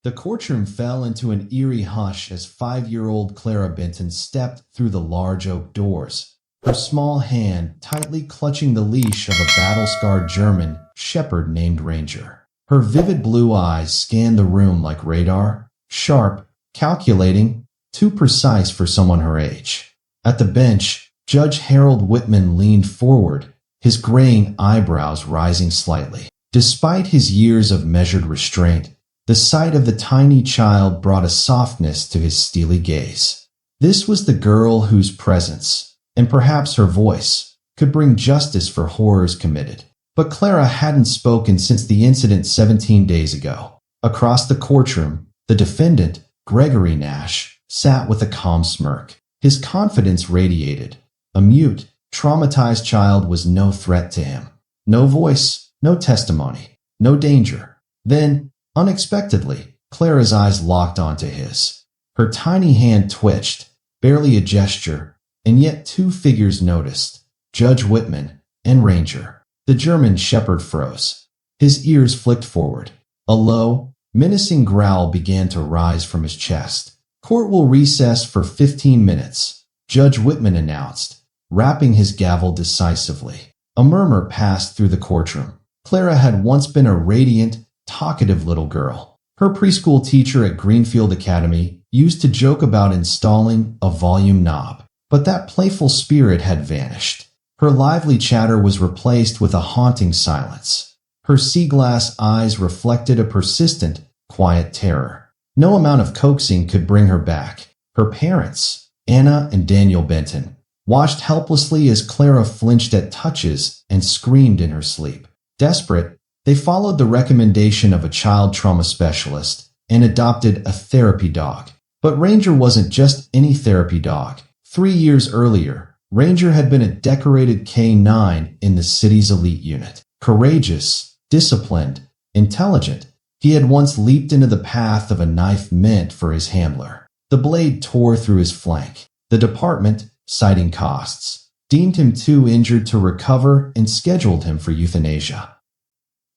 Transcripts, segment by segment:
The courtroom fell into an eerie hush as 5-year-old Clara Benton stepped through the large oak doors, her small hand tightly clutching the leash of a battle-scarred German shepherd named Ranger. Her vivid blue eyes scanned the room like radar, sharp, calculating, too precise for someone her age. At the bench, Judge Harold Whitman leaned forward, his graying eyebrows rising slightly. Despite his years of measured restraint, the sight of the tiny child brought a softness to his steely gaze. This was the girl whose presence, and perhaps her voice, could bring justice for horrors committed. But Clara hadn't spoken since the incident 17 days ago. Across the courtroom, the defendant, Gregory Nash, sat with a calm smirk. His confidence radiated. A mute, traumatized child was no threat to him. No voice, no testimony, no danger. Then, unexpectedly, Clara's eyes locked onto his. Her tiny hand twitched, barely a gesture, and yet two figures noticed, Judge Whitman and Ranger. The German shepherd froze. His ears flicked forward. A low, menacing growl began to rise from his chest. "Court will recess for 15 minutes, Judge Whitman announced, rapping his gavel decisively. A murmur passed through the courtroom. Clara had once been a radiant, talkative little girl. Her preschool teacher at Greenfield Academy used to joke about installing a volume knob, but that playful spirit had vanished. Her lively chatter was replaced with a haunting silence. Her sea-glass eyes reflected a persistent, quiet terror. No amount of coaxing could bring her back. Her parents, Anna and Daniel Benton, watched helplessly as Clara flinched at touches and screamed in her sleep. Desperate, they followed the recommendation of a child trauma specialist and adopted a therapy dog. But Ranger wasn't just any therapy dog. 3 years earlier, Ranger had been a decorated K-9 in the city's elite unit. Courageous, disciplined, intelligent, he had once leaped into the path of a knife meant for his handler. The blade tore through his flank. The department, citing costs, deemed him too injured to recover and scheduled him for euthanasia.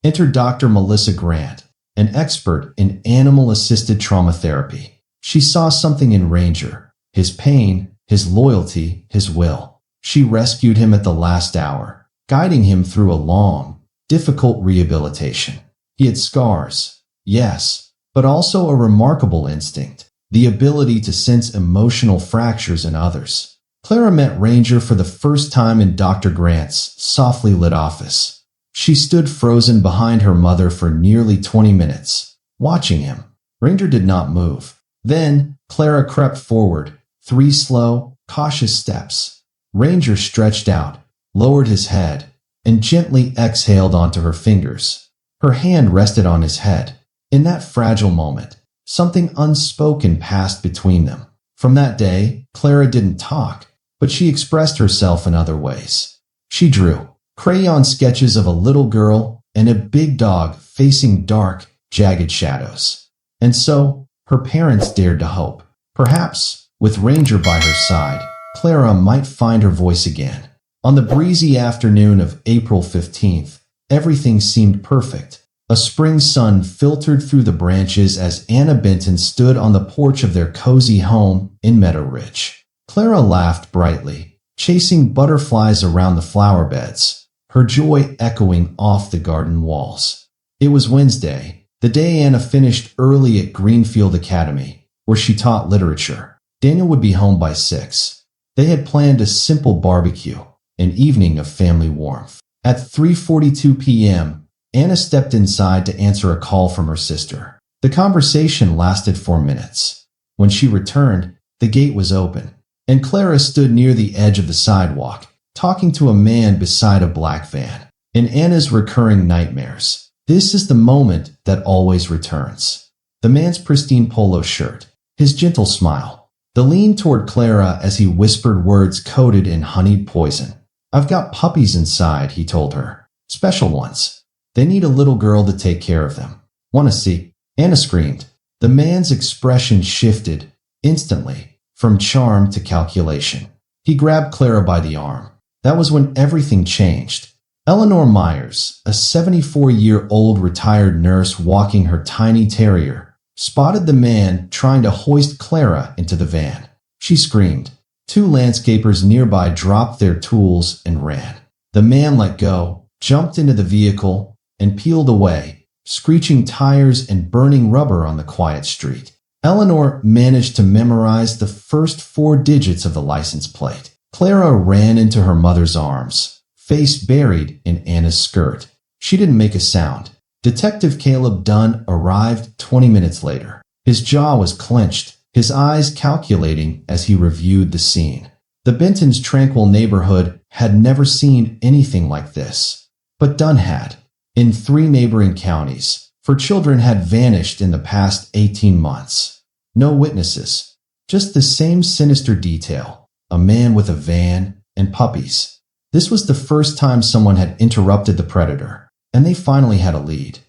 Enter Dr. Melissa Grant, an expert in animal-assisted trauma therapy. She saw something in Ranger, his pain, his loyalty, his will. She rescued him at the last hour, guiding him through a long, difficult rehabilitation. He had scars, yes, but also a remarkable instinct, the ability to sense emotional fractures in others. Clara met Ranger for the first time in Dr. Grant's softly lit office. She stood frozen behind her mother for nearly 20 minutes, watching him. Ranger did not move. Then, Clara crept forward, 3 slow, cautious steps. Ranger stretched out, lowered his head, and gently exhaled onto her fingers. Her hand rested on his head. In that fragile moment, something unspoken passed between them. From that day, Clara didn't talk, but she expressed herself in other ways. She drew crayon sketches of a little girl and a big dog facing dark, jagged shadows. And so, her parents dared to hope. Perhaps, with Ranger by her side, Clara might find her voice again. On the breezy afternoon of April 15th, everything seemed perfect. A spring sun filtered through the branches as Anna Benton stood on the porch of their cozy home in Meadow Ridge. Clara laughed brightly, chasing butterflies around the flower beds, her joy echoing off the garden walls. It was Wednesday, the day Anna finished early at Greenfield Academy, where she taught literature. Daniel would be home by 6. They had planned a simple barbecue, an evening of family warmth. At 3:42 p.m., Anna stepped inside to answer a call from her sister. The conversation lasted 4 minutes. When she returned, the gate was open, and Clara stood near the edge of the sidewalk, talking to a man beside a black van. In Anna's recurring nightmares, this is the moment that always returns. The man's pristine polo shirt, his gentle smile, the lean toward Clara as he whispered words coated in honeyed poison. "I've got puppies inside," he told her. "Special ones. They need a little girl to take care of them. Want to see?" Anna screamed. The man's expression shifted, instantly, from charm to calculation. He grabbed Clara by the arm. That was when everything changed. Eleanor Myers, a 74-year-old retired nurse walking her tiny terrier, spotted the man trying to hoist Clara into the van. She screamed. Two landscapers nearby dropped their tools and ran. The man let go, jumped into the vehicle, and peeled away, screeching tires and burning rubber on the quiet street. Eleanor managed to memorize the first 4 digits of the license plate. Clara ran into her mother's arms, face buried in Anna's skirt. She didn't make a sound. Detective Caleb Dunn arrived 20 minutes later. His jaw was clenched, his eyes calculating as he reviewed the scene. The Benton's tranquil neighborhood had never seen anything like this. But Dunn had. In 3 neighboring counties, 4 children had vanished in the past 18 months. No witnesses, just the same sinister detail. A man with a van and puppies. This was the first time someone had interrupted the predator, and they finally had a lead.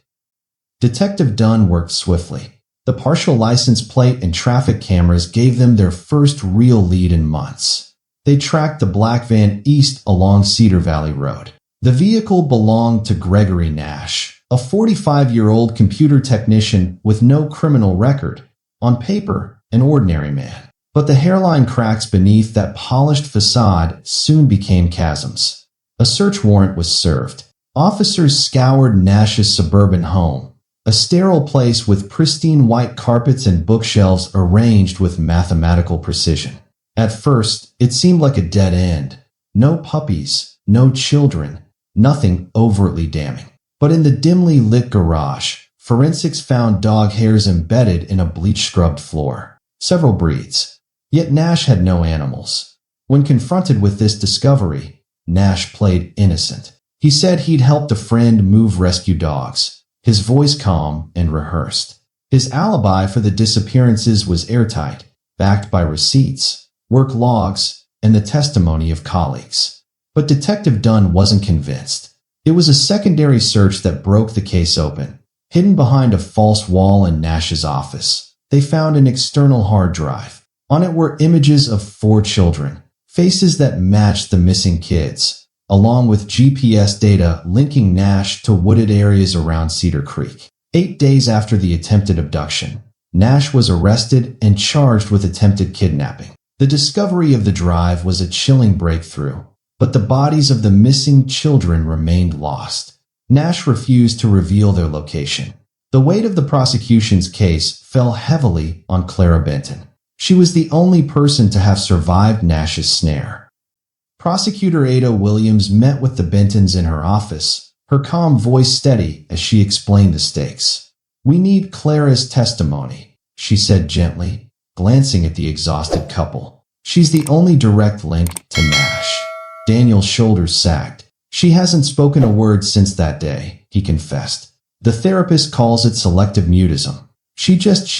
Detective Dunn worked swiftly. The partial license plate and traffic cameras gave them their first real lead in months. They tracked the black van east along Cedar Valley Road. The vehicle belonged to Gregory Nash, a 45-year-old computer technician with no criminal record. On paper, an ordinary man. But the hairline cracks beneath that polished facade soon became chasms. A search warrant was served. Officers scoured Nash's suburban home, a sterile place with pristine white carpets and bookshelves arranged with mathematical precision. At first, it seemed like a dead end. No puppies, no children, nothing overtly damning. But in the dimly lit garage, forensics found dog hairs embedded in a bleach-scrubbed floor. Several breeds. Yet Nash had no animals. When confronted with this discovery, Nash played innocent. He said he'd helped a friend move rescue dogs, his voice calm and rehearsed. His alibi for the disappearances was airtight, backed by receipts, work logs, and the testimony of colleagues. But Detective Dunn wasn't convinced. It was a secondary search that broke the case open. Hidden behind a false wall in Nash's office, they found an external hard drive. On it were images of 4 children, faces that matched the missing kids, along with GPS data linking Nash to wooded areas around Cedar Creek. 8 days after the attempted abduction, Nash was arrested and charged with attempted kidnapping. The discovery of the drive was a chilling breakthrough, but the bodies of the missing children remained lost. Nash refused to reveal their location. The weight of the prosecution's case fell heavily on Clara Benton. She was the only person to have survived Nash's snare. Prosecutor Ada Williams met with the Bentons in her office, her calm voice steady as she explained the stakes. "We need Clara's testimony," she said gently, glancing at the exhausted couple. "She's the only direct link to Nash." Daniel's shoulders sagged. "She hasn't spoken a word since that day," he confessed. "The therapist calls it selective mutism. She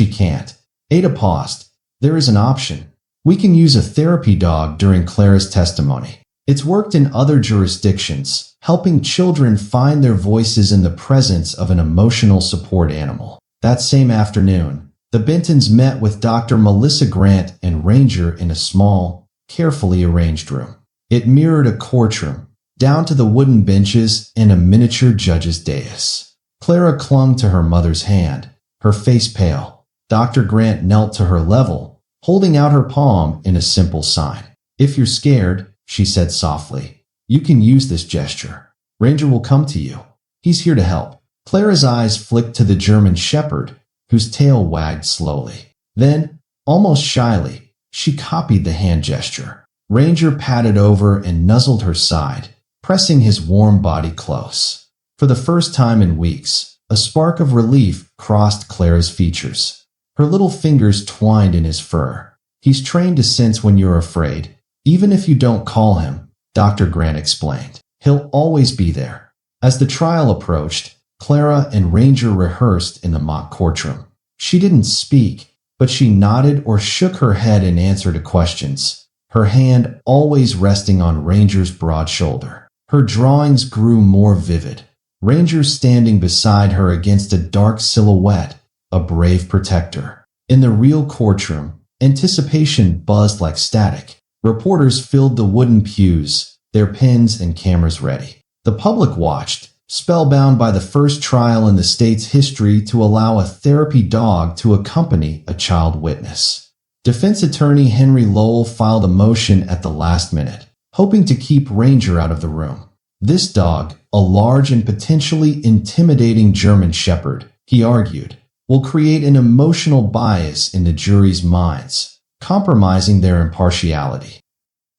can't." Ada paused. "There is an option. We can use a therapy dog during Clara's testimony. It's worked in other jurisdictions, helping children find their voices in the presence of an emotional support animal." That same afternoon, the Bentons met with Dr. Melissa Grant and Ranger in a small, carefully arranged room. It mirrored a courtroom, down to the wooden benches and a miniature judge's dais. Clara clung to her mother's hand, her face pale. Dr. Grant knelt to her level, holding out her palm in a simple sign. "If you're scared," she said softly, "you can use this gesture. Ranger will come to you. He's here to help." Clara's eyes flicked to the German shepherd, whose tail wagged slowly. Then, almost shyly, she copied the hand gesture. Ranger patted over and nuzzled her side, pressing his warm body close. For the first time in weeks, a spark of relief crossed Clara's features. Her little fingers twined in his fur. "He's trained to sense when you're afraid, even if you don't call him," Dr. Grant explained. "He'll always be there." As the trial approached, Clara and Ranger rehearsed in the mock courtroom. She didn't speak, but she nodded or shook her head in answer to questions, her hand always resting on Ranger's broad shoulder. Her drawings grew more vivid. Ranger standing beside her against a dark silhouette, a brave protector. In the real courtroom, anticipation buzzed like static. Reporters filled the wooden pews, their pens and cameras ready. The public watched, spellbound by the first trial in the state's history to allow a therapy dog to accompany a child witness. Defense attorney Henry Lowell filed a motion at the last minute, hoping to keep Ranger out of the room. This dog, a large and potentially intimidating German Shepherd, he argued, will create an emotional bias in the jury's minds, compromising their impartiality.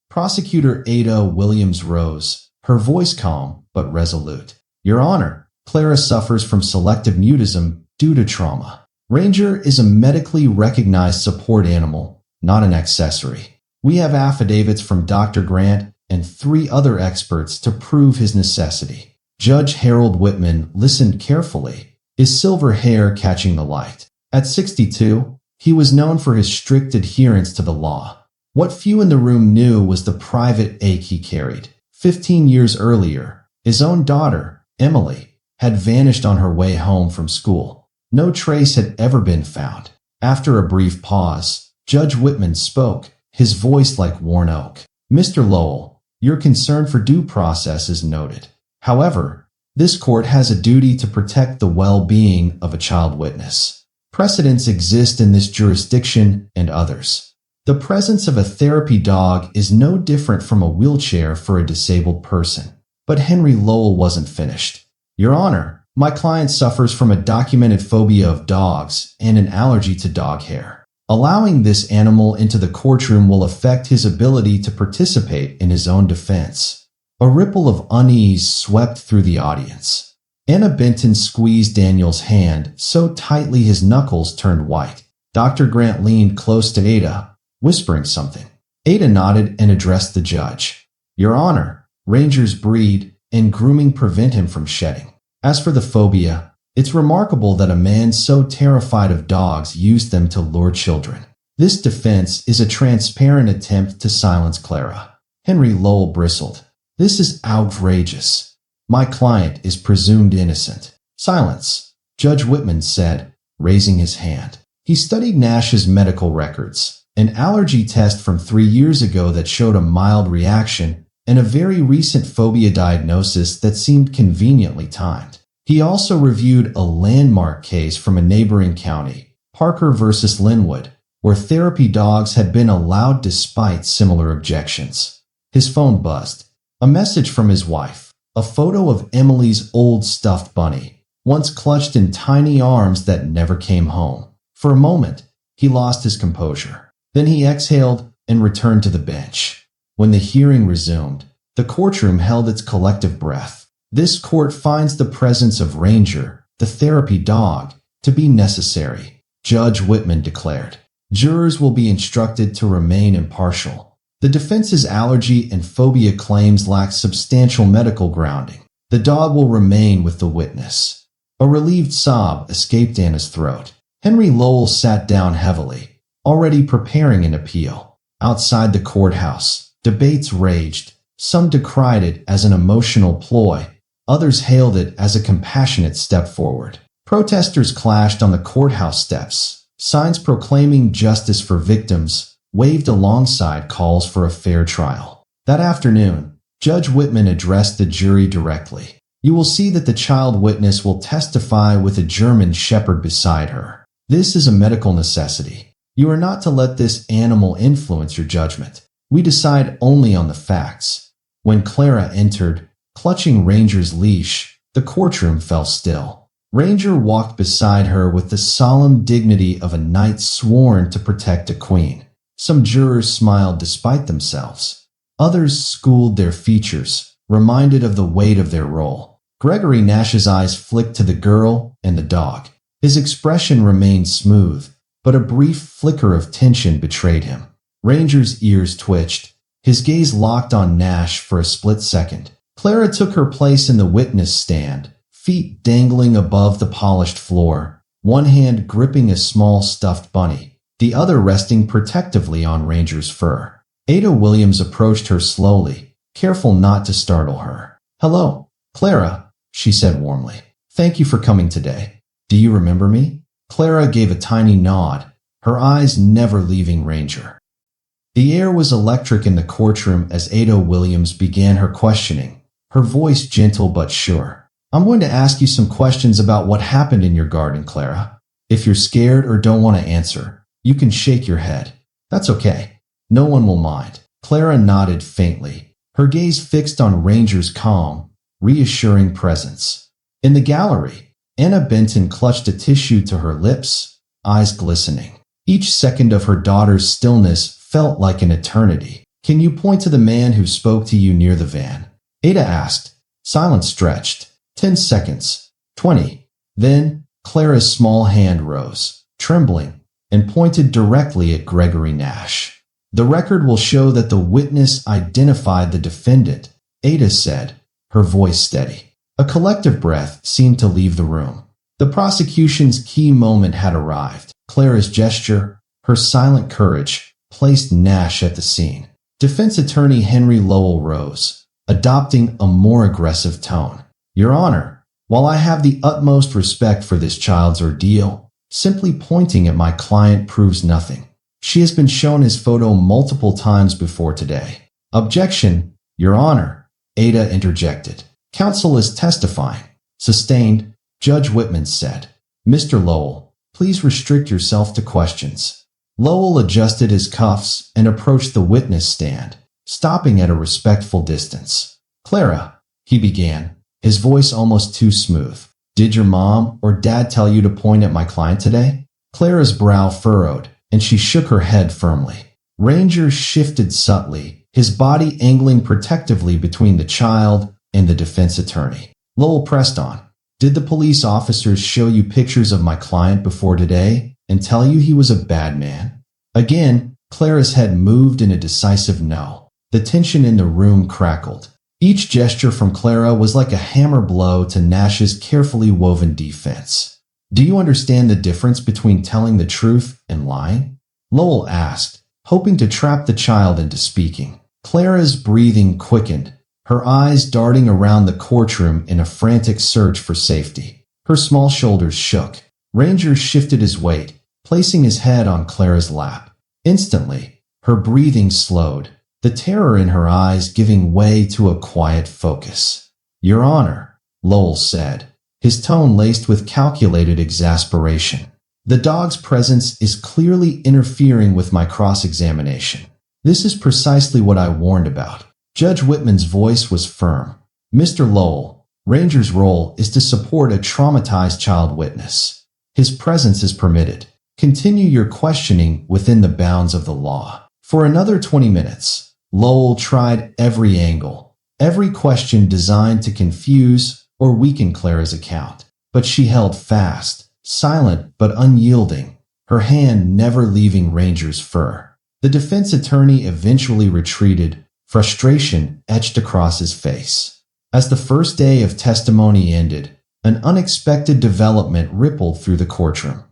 Prosecutor Ada Williams rose, her voice calm but resolute. Your Honor, Clara suffers from selective mutism due to trauma. Ranger is a medically recognized support animal, not an accessory. We have affidavits from Dr. Grant and 3 other experts to prove his necessity. Judge Harold Whitman listened carefully, his silver hair catching the light. At 62, he was known for his strict adherence to the law. What few in the room knew was the private ache he carried. 15 years earlier, his own daughter, Emily, had vanished on her way home from school. No trace had ever been found. After a brief pause, Judge Whitman spoke, his voice like worn oak. Mr. Lowell, your concern for due process is noted. However, this court has a duty to protect the well-being of a child witness. Precedents exist in this jurisdiction and others. The presence of a therapy dog is no different from a wheelchair for a disabled person. But Henry Lowell wasn't finished. Your Honor, my client suffers from a documented phobia of dogs and an allergy to dog hair. Allowing this animal into the courtroom will affect his ability to participate in his own defense. A ripple of unease swept through the audience. Anna Benton squeezed Daniel's hand so tightly his knuckles turned white. Dr. Grant leaned close to Ada, whispering something. Ada nodded and addressed the judge. Your Honor, Ranger's breed and grooming prevent him from shedding. As for the phobia, it's remarkable that a man so terrified of dogs used them to lure children. This defense is a transparent attempt to silence Clara. Henry Lowell bristled. This is outrageous. My client is presumed innocent. Silence, Judge Whitman said, raising his hand. He studied Nash's medical records, an allergy test from 3 years ago that showed a mild reaction, and a very recent phobia diagnosis that seemed conveniently timed. He also reviewed a landmark case from a neighboring county, Parker versus Linwood, where therapy dogs had been allowed despite similar objections. His phone buzzed. A message from his wife, a photo of Emily's old stuffed bunny, once clutched in tiny arms that never came home. For a moment, he lost his composure. Then he exhaled and returned to the bench. When the hearing resumed, the courtroom held its collective breath. This court finds the presence of Ranger, the therapy dog, to be necessary, Judge Whitman declared. Jurors will be instructed to remain impartial. The defense's allergy and phobia claims lack substantial medical grounding. The dog will remain with the witness. A relieved sob escaped Anna's throat. Henry Lowell sat down heavily, already preparing an appeal. Outside the courthouse, debates raged. Some decried it as an emotional ploy. Others hailed it as a compassionate step forward. Protesters clashed on the courthouse steps. Signs proclaiming justice for victims waved alongside calls for a fair trial. That afternoon, Judge Whitman addressed the jury directly. You will see that the child witness will testify with a German Shepherd beside her. This is a medical necessity. You are not to let this animal influence your judgment. We decide only on the facts. When Clara entered, clutching Ranger's leash, the courtroom fell still. Ranger walked beside her with the solemn dignity of a knight sworn to protect a queen. Some jurors smiled despite themselves. Others schooled their features, reminded of the weight of their role. Gregory Nash's eyes flicked to the girl and the dog. His expression remained smooth, but a brief flicker of tension betrayed him. Ranger's ears twitched. His gaze locked on Nash for a split second. Clara took her place in the witness stand, feet dangling above the polished floor, one hand gripping a small stuffed bunny, the other resting protectively on Ranger's fur. Ada Williams approached her slowly, careful not to startle her. "Hello, Clara," she said warmly. "Thank you for coming today. Do you remember me?" Clara gave a tiny nod, her eyes never leaving Ranger. The air was electric in the courtroom as Ada Williams began her questioning, her voice gentle but sure. I'm going to ask you some questions about what happened in your garden, Clara. If you're scared or don't want to answer, you can shake your head. That's okay. No one will mind. Clara nodded faintly, her gaze fixed on Ranger's calm, reassuring presence. In the gallery, Anna Benton clutched a tissue to her lips, eyes glistening. Each second of her daughter's stillness felt like an eternity. Can you point to the man who spoke to you near the van? Ada asked. Silence stretched. 10 seconds. 20. Then, Clara's small hand rose, trembling, and pointed directly at Gregory Nash. The record will show that the witness identified the defendant, Ada said, her voice steady. A collective breath seemed to leave the room. The prosecution's key moment had arrived. Clara's gesture, her silent courage, placed Nash at the scene. Defense attorney Henry Lowell rose, adopting a more aggressive tone. Your Honor, while I have the utmost respect for this child's ordeal, simply pointing at my client proves nothing. She has been shown his photo multiple times before today. Objection, Your Honor, Ada interjected. Counsel is testifying. Sustained, Judge Whitman said. Mr. Lowell, please restrict yourself to questions. Lowell adjusted his cuffs and approached the witness stand, stopping at a respectful distance. Clara, he began, his voice almost too smooth. Did your mom or dad tell you to point at my client today? Clara's brow furrowed, and she shook her head firmly. Ranger shifted subtly, his body angling protectively between the child and the defense attorney. Lowell pressed on. Did the police officers show you pictures of my client before today and tell you he was a bad man? Again, Clara's head moved in a decisive no. The tension in the room crackled. Each gesture from Clara was like a hammer blow to Nash's carefully woven defense. Do you understand the difference between telling the truth and lying? Lowell asked, hoping to trap the child into speaking. Clara's breathing quickened, her eyes darting around the courtroom in a frantic search for safety. Her small shoulders shook. Ranger shifted his weight, placing his head on Clara's lap. Instantly, her breathing slowed, the terror in her eyes giving way to a quiet focus. Your Honor, Lowell said, his tone laced with calculated exasperation. The dog's presence is clearly interfering with my cross-examination. This is precisely what I warned about. Judge Whitman's voice was firm. Mr. Lowell, Ranger's role is to support a traumatized child witness. His presence is permitted. Continue your questioning within the bounds of the law. For another 20 minutes, Lowell tried every angle, every question designed to confuse or weaken Clara's account. But she held fast, silent but unyielding, her hand never leaving Ranger's fur. The defense attorney eventually retreated, frustration etched across his face. As the first day of testimony ended, an unexpected development rippled through the courtroom.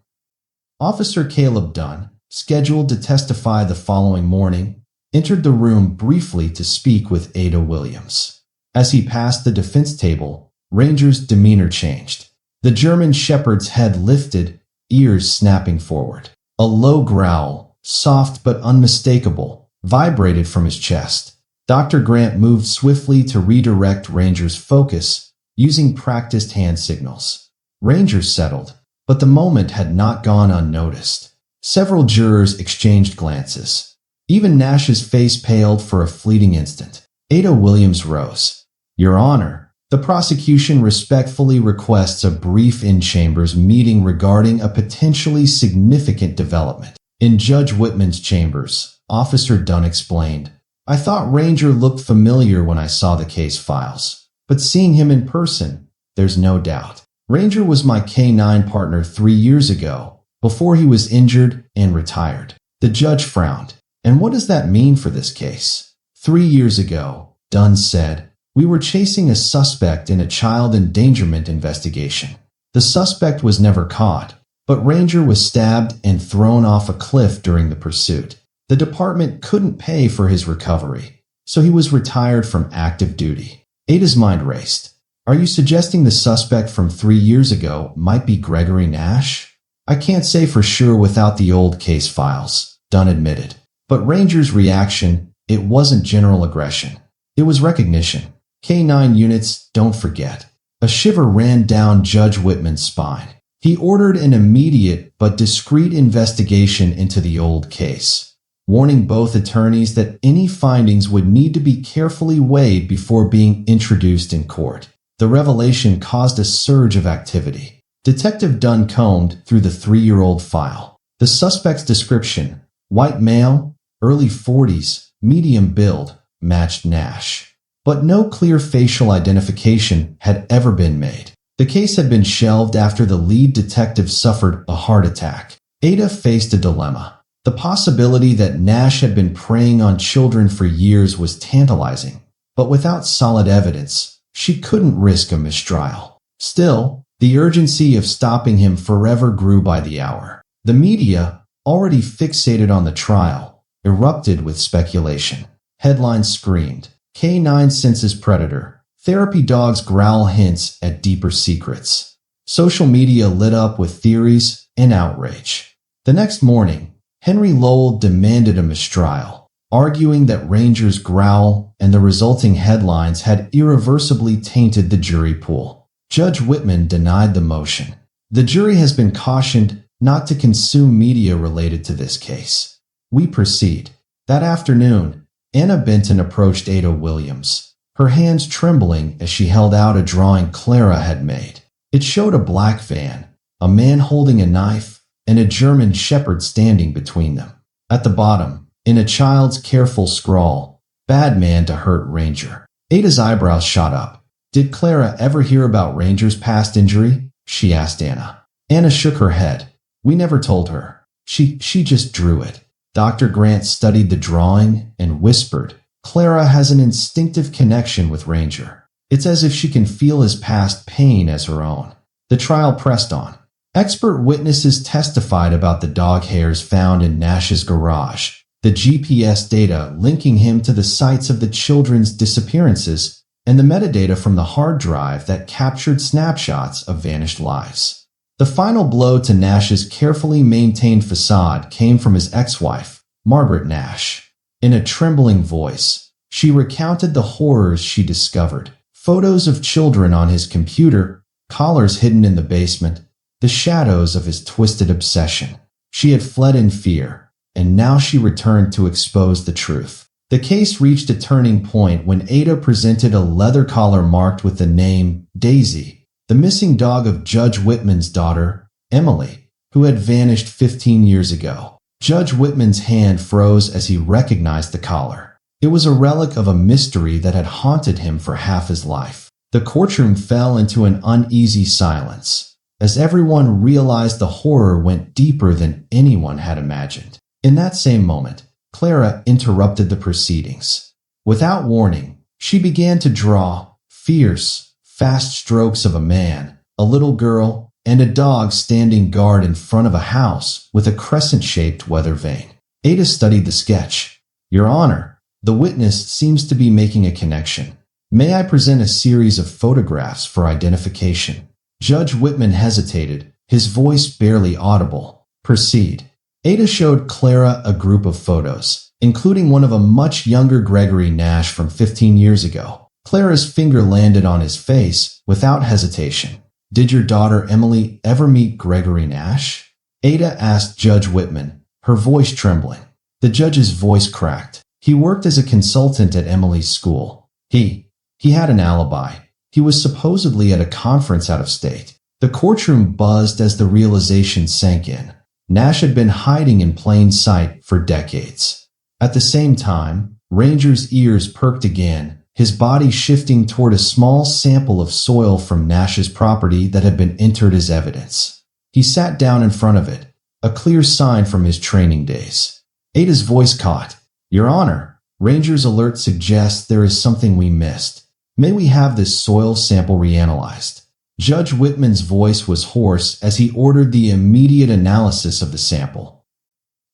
Officer Caleb Dunn, scheduled to testify the following morning, entered the room briefly to speak with Ada Williams. As he passed the defense table, Ranger's demeanor changed. The German shepherd's head lifted, ears snapping forward. A low growl, soft but unmistakable, vibrated from his chest. Dr. Grant moved swiftly to redirect Ranger's focus, using practiced hand signals. Ranger settled, but the moment had not gone unnoticed. Several jurors exchanged glances. Even Nash's face paled for a fleeting instant. Ada Williams rose. Your Honor, the prosecution respectfully requests a brief in-chambers meeting regarding a potentially significant development. In Judge Whitman's chambers, Officer Dunn explained, I thought Ranger looked familiar when I saw the case files, but seeing him in person, there's no doubt. Ranger was my K-9 partner 3 years ago, before he was injured and retired. The judge frowned. And what does that mean for this case? 3 years ago, Dunn said, we were chasing a suspect in a child endangerment investigation. The suspect was never caught, but Ranger was stabbed and thrown off a cliff during the pursuit. The department couldn't pay for his recovery, so he was retired from active duty. Ada's mind raced. Are you suggesting the suspect from 3 years ago might be Gregory Nash? I can't say for sure without the old case files, Dunn admitted. But Ranger's reaction, it wasn't general aggression. It was recognition. K-9 units, don't forget. A shiver ran down Judge Whitman's spine. He ordered an immediate but discreet investigation into the old case, warning both attorneys that any findings would need to be carefully weighed before being introduced in court. The revelation caused a surge of activity. Detective Dunn combed through the 3-year-old file. The suspect's description, white male, early 40s, medium build, matched Nash. But no clear facial identification had ever been made. The case had been shelved after the lead detective suffered a heart attack. Ada faced a dilemma. The possibility that Nash had been preying on children for years was tantalizing, but without solid evidence, she couldn't risk a mistrial. Still, the urgency of stopping him forever grew by the hour. The media, already fixated on the trial, erupted with speculation. Headlines screamed, "K9 senses predator. Therapy dogs growl hints at deeper secrets." Social media lit up with theories and outrage. The next morning, Henry Lowell demanded a mistrial, arguing that Ranger's growl and the resulting headlines had irreversibly tainted the jury pool. Judge Whitman denied the motion. The jury has been cautioned not to consume media related to this case. We proceed. That afternoon, Anna Benton approached Ada Williams, her hands trembling as she held out a drawing Clara had made. It showed a black van, a man holding a knife, and a German shepherd standing between them. At the bottom, in a child's careful scrawl, "Bad man to hurt Ranger." Ada's eyebrows shot up. "Did Clara ever hear about Ranger's past injury?" she asked Anna. Anna shook her head. "We never told her. She just drew it." Dr. Grant studied the drawing and whispered, "Clara has an instinctive connection with Ranger. It's as if she can feel his past pain as her own." The trial pressed on. Expert witnesses testified about the dog hairs found in Nash's garage, the GPS data linking him to the sites of the children's disappearances, and the metadata from the hard drive that captured snapshots of vanished lives. The final blow to Nash's carefully maintained facade came from his ex-wife, Margaret Nash. In a trembling voice, she recounted the horrors she discovered. Photos of children on his computer, collars hidden in the basement, the shadows of his twisted obsession. She had fled in fear, and now she returned to expose the truth. The case reached a turning point when Ada presented a leather collar marked with the name Daisy, the missing dog of Judge Whitman's daughter, Emily, who had vanished 15 years ago. Judge Whitman's hand froze as he recognized the collar. It was a relic of a mystery that had haunted him for half his life. The courtroom fell into an uneasy silence, as everyone realized the horror went deeper than anyone had imagined. In that same moment, Clara interrupted the proceedings. Without warning, she began to draw fierce, fast strokes of a man, a little girl, and a dog standing guard in front of a house with a crescent-shaped weather vane. Ada studied the sketch. "Your Honor, the witness seems to be making a connection. May I present a series of photographs for identification?" Judge Whitman hesitated, his voice barely audible. "Proceed." Ada showed Clara a group of photos, including one of a much younger Gregory Nash from 15 years ago. Clara's finger landed on his face without hesitation. "Did your daughter Emily ever meet Gregory Nash?" Ada asked Judge Whitman, her voice trembling. The judge's voice cracked. "He worked as a consultant at Emily's school. He had an alibi. He was supposedly at a conference out of state." The courtroom buzzed as the realization sank in. Nash had been hiding in plain sight for decades. At the same time, Ranger's ears perked again, his body shifting toward a small sample of soil from Nash's property that had been entered as evidence. He sat down in front of it, a clear sign from his training days. Ada's voice caught. "Your Honor, Ranger's alert suggests there is something we missed. May we have this soil sample reanalyzed?" Judge Whitman's voice was hoarse as he ordered the immediate analysis of the sample.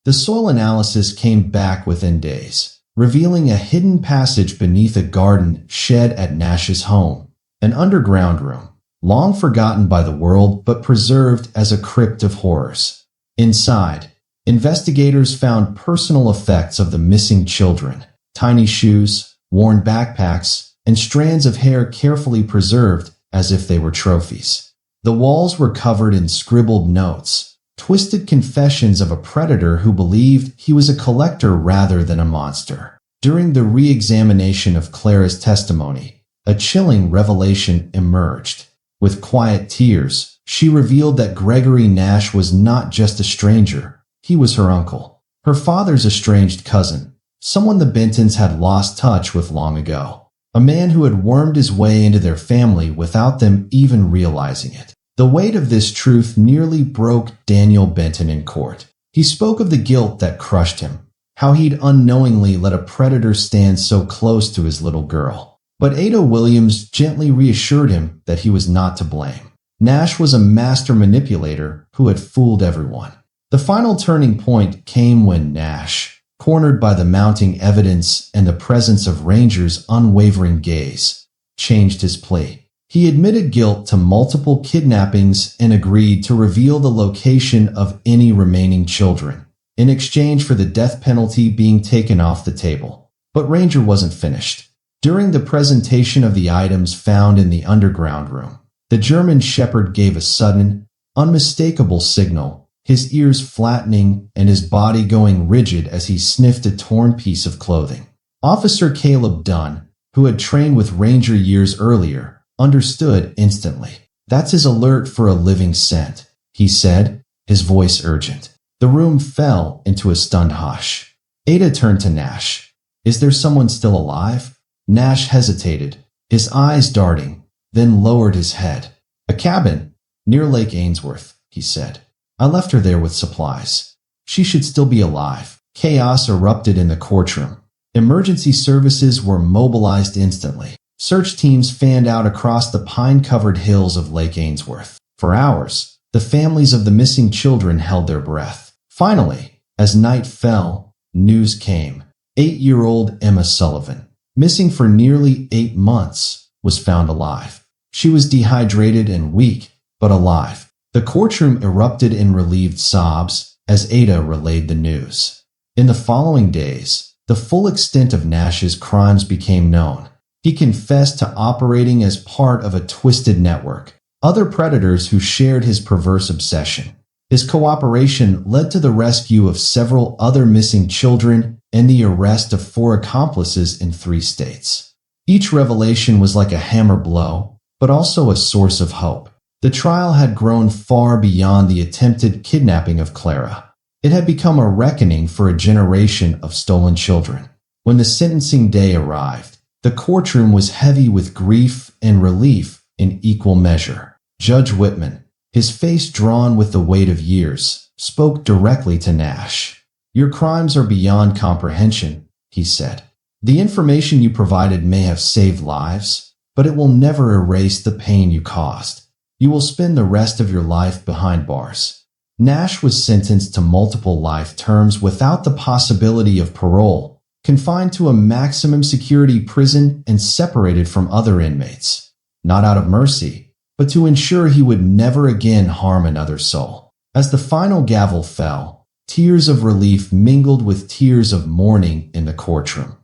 The soil analysis came back within days, revealing a hidden passage beneath a garden shed at Nash's home, an underground room, long forgotten by the world but preserved as a crypt of horrors. Inside, investigators found personal effects of the missing children, tiny shoes, worn backpacks, and strands of hair carefully preserved as if they were trophies. The walls were covered in scribbled notes, twisted confessions of a predator who believed he was a collector rather than a monster. During the re-examination of Clara's testimony, a chilling revelation emerged. With quiet tears, she revealed that Gregory Nash was not just a stranger, he was her uncle, her father's estranged cousin, someone the Bentons had lost touch with long ago, a man who had wormed his way into their family without them even realizing it. The weight of this truth nearly broke Daniel Benton in court. He spoke of the guilt that crushed him, how he'd unknowingly let a predator stand so close to his little girl. But Ada Williams gently reassured him that he was not to blame. Nash was a master manipulator who had fooled everyone. The final turning point came when Nash, cornered by the mounting evidence and the presence of Ranger's unwavering gaze, changed his plea. He admitted guilt to multiple kidnappings and agreed to reveal the location of any remaining children, in exchange for the death penalty being taken off the table. But Ranger wasn't finished. During the presentation of the items found in the underground room, the German Shepherd gave a sudden, unmistakable signal, his ears flattening and his body going rigid as he sniffed a torn piece of clothing. Officer Caleb Dunn, who had trained with Ranger years earlier, understood instantly. "That's his alert for a living scent," he said, his voice urgent. The room fell into a stunned hush. Ada turned to Nash. "Is there someone still alive?" Nash hesitated, his eyes darting, then lowered his head. "A cabin near Lake Ainsworth," he said. "I left her there with supplies. She should still be alive." Chaos erupted in the courtroom. Emergency services were mobilized instantly. Search teams fanned out across the pine-covered hills of Lake Ainsworth. For hours, the families of the missing children held their breath. Finally, as night fell, news came. 8-year-old Emma Sullivan, missing for nearly 8 months, was found alive. She was dehydrated and weak, but alive. The courtroom erupted in relieved sobs as Ada relayed the news. In the following days, the full extent of Nash's crimes became known. He confessed to operating as part of a twisted network, other predators who shared his perverse obsession. His cooperation led to the rescue of several other missing children and the arrest of 4 accomplices in 3 states. Each revelation was like a hammer blow, but also a source of hope. The trial had grown far beyond the attempted kidnapping of Clara. It had become a reckoning for a generation of stolen children. When the sentencing day arrived, the courtroom was heavy with grief and relief in equal measure. Judge Whitman, his face drawn with the weight of years, spoke directly to Nash. "Your crimes are beyond comprehension," he said. "The information you provided may have saved lives, but it will never erase the pain you caused. You will spend the rest of your life behind bars." Nash was sentenced to multiple life terms without the possibility of parole, confined to a maximum security prison and separated from other inmates, not out of mercy, but to ensure he would never again harm another soul. As the final gavel fell, tears of relief mingled with tears of mourning in the courtroom.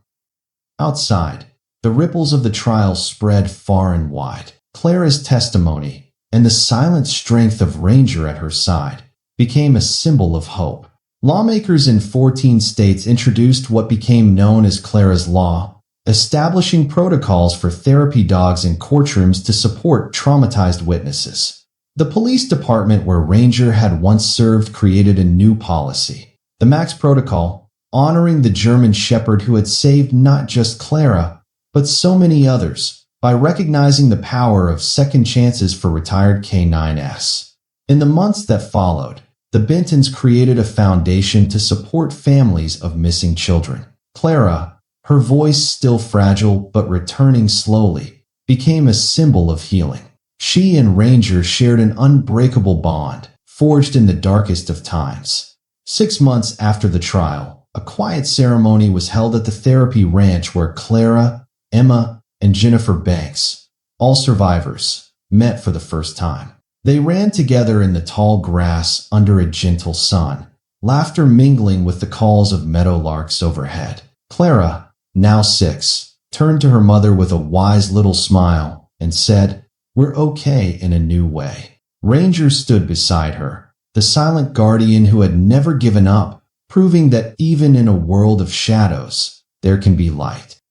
Outside, the ripples of the trial spread far and wide. Clara's testimony, and the silent strength of Ranger at her side, became a symbol of hope. Lawmakers in 14 states introduced what became known as Clara's Law, establishing protocols for therapy dogs in courtrooms to support traumatized witnesses. The police department where Ranger had once served created a new policy, the Max Protocol, honoring the German Shepherd who had saved not just Clara, but so many others, by recognizing the power of second chances for retired K9s. In the months that followed, the Bentons created a foundation to support families of missing children. Clara, her voice still fragile but returning slowly, became a symbol of healing. She and Ranger shared an unbreakable bond, forged in the darkest of times. 6 months after the trial, a quiet ceremony was held at the therapy ranch where Clara, Emma, and Jennifer Banks, all survivors, met for the first time. They ran together in the tall grass under a gentle sun, laughter mingling with the calls of meadowlarks overhead. Clara, now 6, turned to her mother with a wise little smile and said, We're okay in a new way. Ranger stood beside her, the silent guardian who had never given up, proving that even in a world of shadows, there can be light.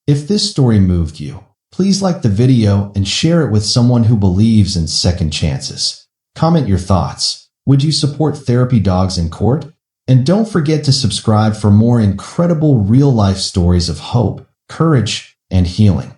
If this story moved you, please like the video and share it with someone who believes in second chances. Comment your thoughts. Would you support therapy dogs in court? And don't forget to subscribe for more incredible real-life stories of hope, courage, and healing.